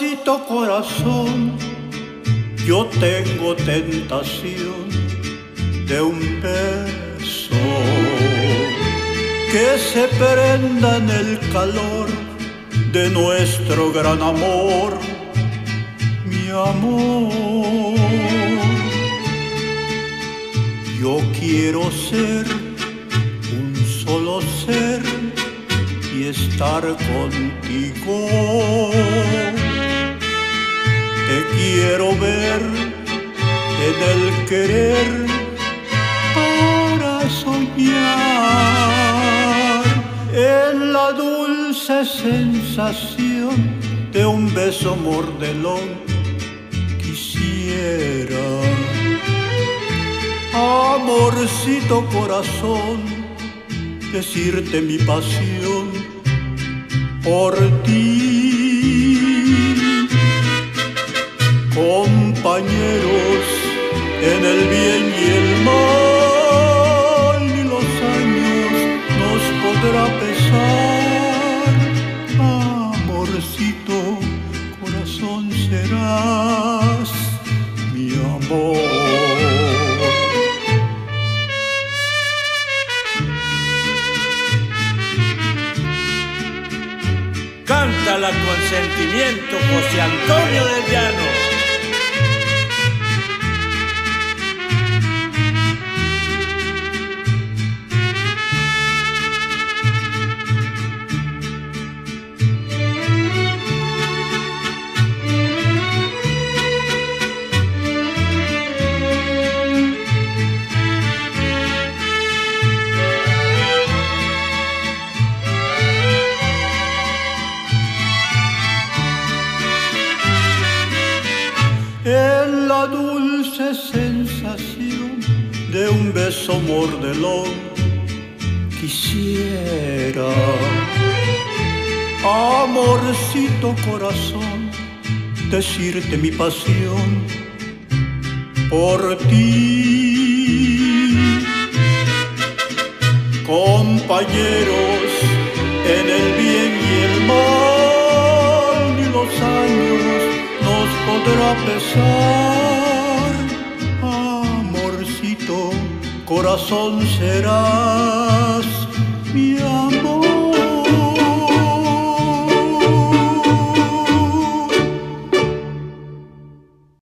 Amorcito corazón, yo tengo tentación de un beso que se prenda en el calor de nuestro gran amor, mi amor. Yo quiero ser un solo ser y estar contigo. Te quiero ver en el querer para soñar, en la dulce sensación de un beso mordelón. Quisiera, amorcito corazón, decirte mi pasión por ti. Compañeros en el bien y el mal, ni los años nos podrá pesar. Amorcito corazón, serás mi amor. Cántala con sentimiento, José Antonio del Llano. En la dulce sensación de un beso mordelón, quisiera, amorcito corazón, decirte mi pasión por ti. Compañeros en el bien y el mal, ni los años nos podrá pesar. Amorcito corazón, serás mi amor.